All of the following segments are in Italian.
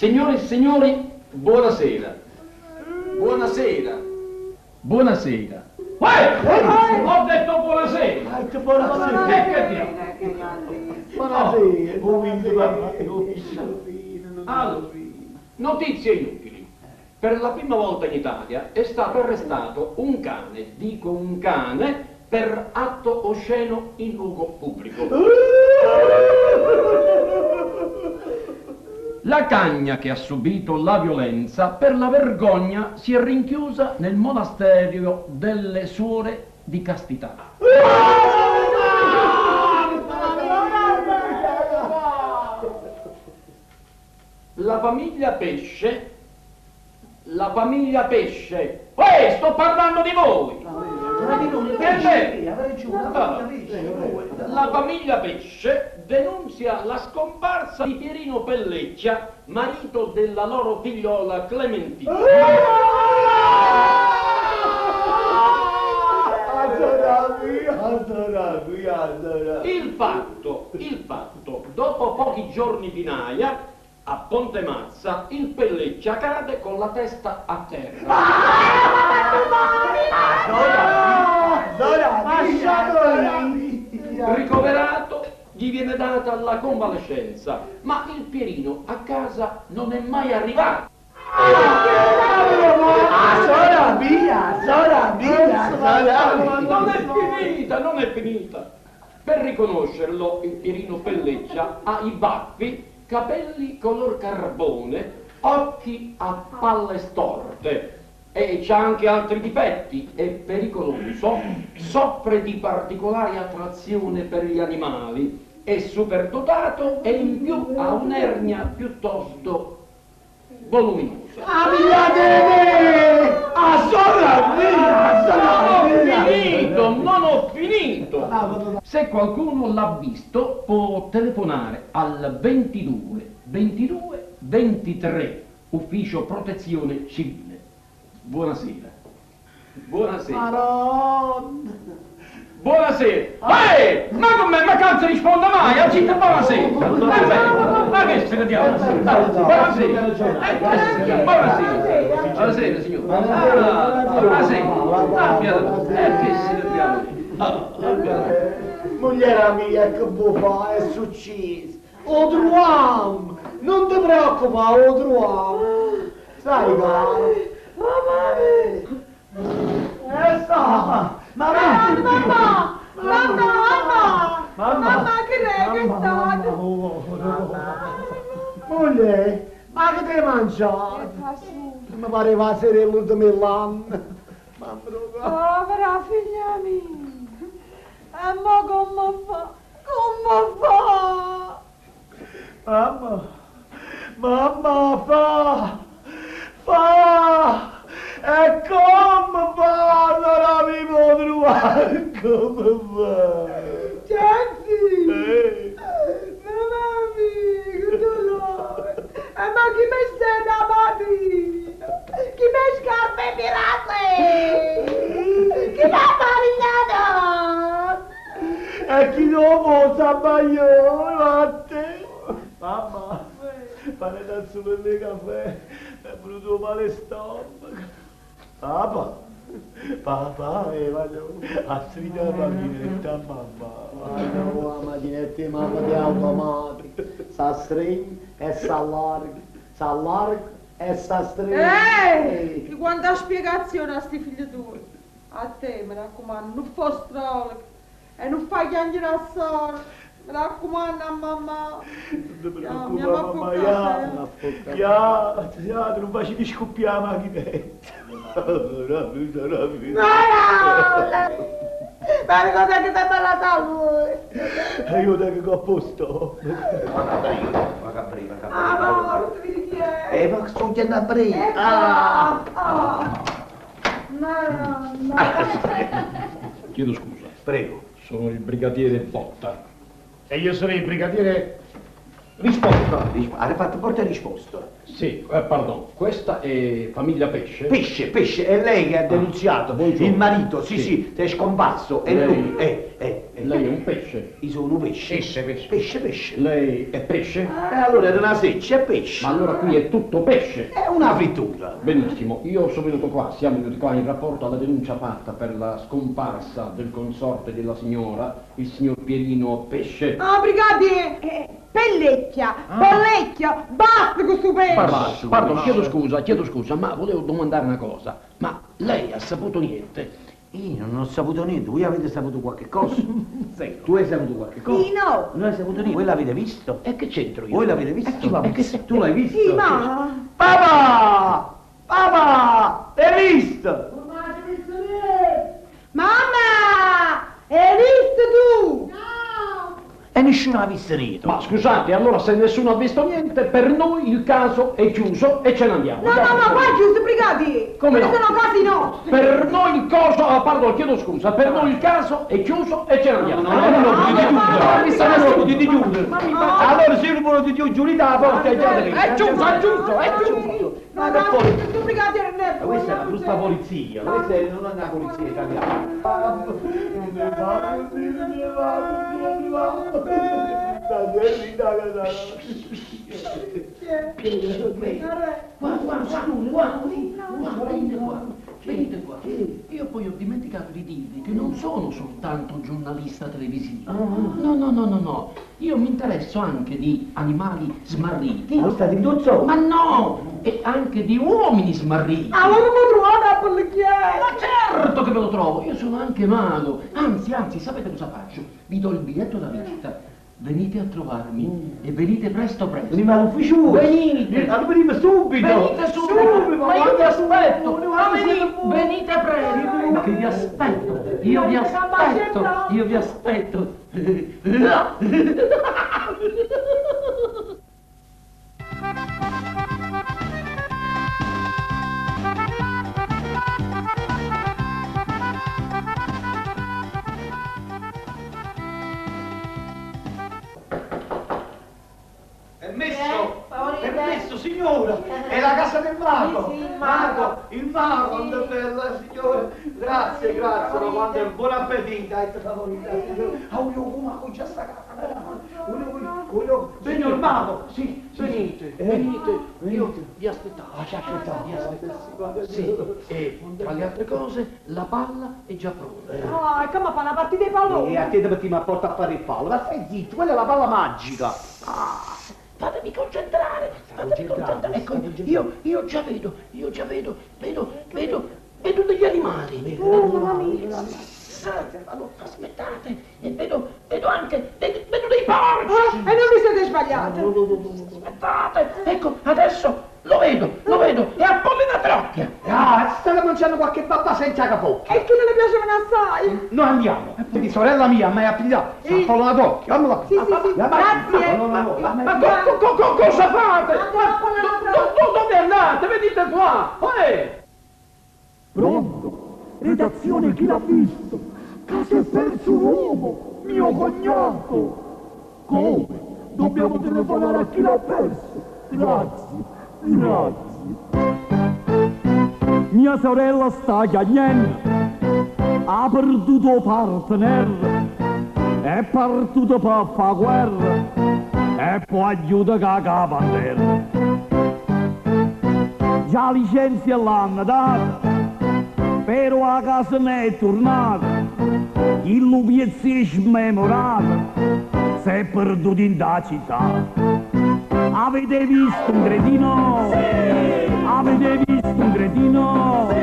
Signore e signori, buonasera. Buonasera. Buonasera. Ho detto buonasera. Buonasera. Che allora, notizie inutili. Per la prima volta in Italia è stato arrestato un cane, dico un cane, per atto osceno in luogo pubblico. La cagna che ha subito la violenza per la vergogna si è rinchiusa nel monastero delle suore di castità. La famiglia Pesce, sto parlando di voi! La famiglia Pesce denunzia la scomparsa di Pierino Pelleccia, marito della loro figliola Clementina. Il fatto, dopo pochi giorni di naia, a Pontemazza, il Pelleccia cade con la testa a terra. Ricoverato, gli viene data la convalescenza, ma il Pierino a casa non è mai arrivato. Non è finita. Per riconoscerlo, il Pierino Pelleccia ha i baffi, capelli color carbone, occhi a palle storte e c'ha anche altri difetti, è pericoloso, soffre di particolare attrazione per gli animali, è superdotato e in più ha un'ernia piuttosto voluminosa. Non ho finito! Se qualcuno l'ha visto può telefonare al 22 22 23 Ufficio Protezione Civile. Buonasera. Buonasera. Buonasera. Ma con me, ma cazzo risponda mai? Agita, buonasera. Ma che se ne diamo? Buonasera. Buonasera, signore. Buonasera. Che se ne diamo? Mogliera mia, che vuoi fare? È successo. O troviamo. Non ti preoccupare, o troviamo. Sai, caro. Mamma, che è stato? Moglie, ma che ti hai mangiato? Mi pareva essere l'ultimo dell'anno. Povera figlia mia. E mo come fa? Come fa? Mamma, fa! E come fa? Non mi può trovare, come fa? Senti! Mamma mia, che dolore! Ma chi mi sta da mattina? Chi mi scarpe pirate? Chi mi ha marinato? E chi dopo sa baglione, latte? Mamma, fare da solo il caffè, è venuto male stomaco. Papà, voglio a stridere la macchinetta, mamma. La macchinetta di mamma di automatico. Sa stringe e s'allarga e sa stringe. Che quanta spiegazione a sti figli tuoi. A te, mi raccomando, non fa strole e non fai chiangere a sorte. Mi raccomando a mamma. Non ti preoccupare, mamma, tu non facevi scoppiare la macchinetta. No! Ma cosa che ti è ballata a lui? Aiuta che ho posto. Ma morti chi è? Ma sto chiedendo a prima. Chiedo scusa. Prego. Sono il brigadiere Botta. E io sono il brigadiere Risposta. Hai fatto porta risposta. Sì, pardon, questa è famiglia Pesce? Pesce, è lei che ha denunziato il marito, sì, ti è scomparso, è lui, Lei è un pesce. Io sono un pesce. Pesce. Lei è pesce? Allora è una seccia, è pesce. Ma allora qui è tutto pesce. È una frittura. Benissimo, io sono venuto qua, siamo venuti qua in rapporto alla denuncia fatta per la scomparsa del consorte della signora, il signor Pierino Pesce. Ah, brigadier! Pellecchia, pollecchia, basta con sto pesce! Pardon, chiedo scusa, ma volevo domandare una cosa. Ma lei ha saputo niente? Io non ho saputo niente, voi avete saputo qualche cosa? Tu hai saputo qualche cosa? Sì, no. Non hai saputo niente, voi l'avete visto? E che c'entro io? Voi l'avete visto? Tu l'hai visto? Sì, ma... Papà! Papà! L'hai visto? Mamma! Hai visto tu? E nessuno ha visto niente. Ma scusate, allora se nessuno ha visto niente, per noi il caso è chiuso e ce ne andiamo. No, qua è giusto, brigadier! Come no? Sono casi nostri! Per noi il coso, pardon, chiedo scusa, per noi il caso è chiuso e ce ne andiamo. Di chiudere. Allora se io non di chiudere la porta è già È giusto. No, questo brigadier non è buono! Questa è la giusta polizia, questa non è una polizia italiana. Venite qua. Io poi ho dimenticato di dirvi che non sono soltanto giornalista televisivo. No. Io mi interesso anche di animali smarriti. Ma state in tuzzo? Ma no! E anche di uomini smarriti. Ah, ma non mi trovate a pollecchiare! Ma certo che ve lo trovo, io sono anche mago. Anzi, sapete cosa faccio? Vi do il biglietto da visita. Venite a trovarmi e venite presto. Veniamo all'ufficio! Venite! Allora veniamo subito! Venite subito! Ma io vi aspetto! Venite presto! Che vi aspetto! Io vi aspetto! Permesso, signora! È la casa del mago! Il mago! Quanto bella, signora! Grazie, ma quanto è buon appetito! Favorita, signora! Come già sta casa! Signor mago! Sì, Venite, io vi aspettavo. Sì, e tra le altre cose la palla è già pronta. Ah, come fa una partita di pallone? E a te perché mi porta a fare il fallo? Ma stai zitto, quella è la palla magica! Fatemi concentrare. Ecco, io già vedo degli animali. Allora, aspettate, e vedo anche, vedo dei porci. E non vi siete sbagliati? Aspettate, ecco, adesso lo vedo, è Apollina Trocchia. State mangiando qualche babba senza capocchio! E che non le piacevano assai? Noi andiamo! Di sorella mia, mi hai applicato! Appollina d'occhio, vammela qui! Sì, grazie! Ma cosa fate? Dove andate? Venite qua! Pronto? Redazione, chi l'ha visto? Casa è perso un uomo, mio cognato! Come? Dobbiamo telefonare a chi l'ha perso? Grazie. Mia sorella sta chiagliando, ha perduto partner, è partito per fare guerra e poi aiuta che la bandera. Già licenzia l'hanno data, però a casa ne è tornata, il lupiezzo smemorato, si è perduto in da città. Avete visto un cretino? Sì! Avete visto un cretino? Sì!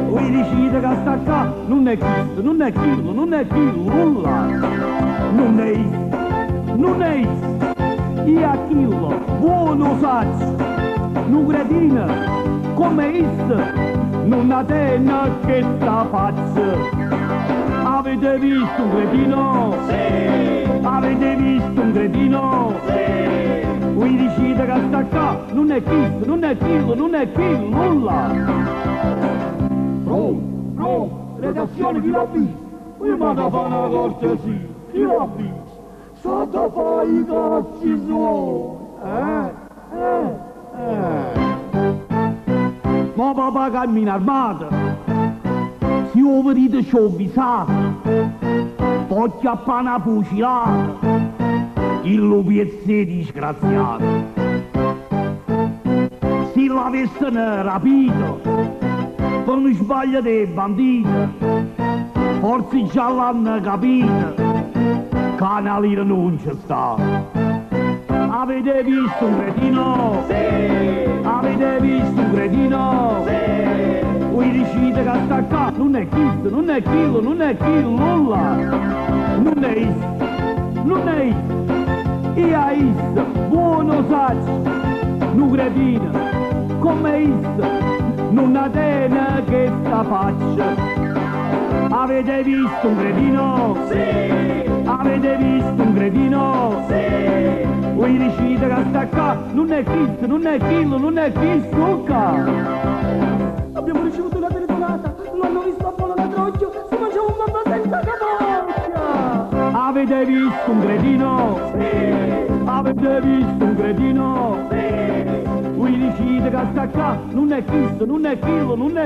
Voi dicete che sta qua non è Cristo, non è Chillo, nulla! Non è isso! Io a Chillo, buono saccio! Un cretino, come isso, non ha tena che sta faccia! Avete visto un cretino? Sì! Avete visto un cretino? Sì! Voi dicete che sta qua non è Cristo, non è Chillo, nulla! Pronto, redazione chi l'ha visto? Io vado a fare una cortesia, chi l'ha visto? State a fare i cazzi suoi, Ma papà cammina armato, se io vedete c'ho avvisato, poi chiappa una fucilata, il lupiezze disgraziato. Se l'avessero rapito, per un sbaglio dei banditi, forse già l'hanno capito, Canalino non ci sta. Avete visto un cretino? Sì! Avete visto un cretino? Sì! Voi dicite che sta qua, non è chissà, non è chillo, non è chillo, nulla! Non è isso, non è isso! Io a isso, buono saggio, un cretino, come isso, non ha tena che sta faccia! Avete visto un cretino? Sì! Avete visto un cretino? Sì! Voi dicite che sta qua, non è chissà, non è chillo, non è chissà, qua! Abbiamo ricevuto una telefonata, non hanno visto a volo la trocchio, si mangia un mamma senza capocchia! Avete visto un cretino? Sì! Avete visto un cretino? Sì! Voi dicite che sta qua, non è chissà, non è chillo, non è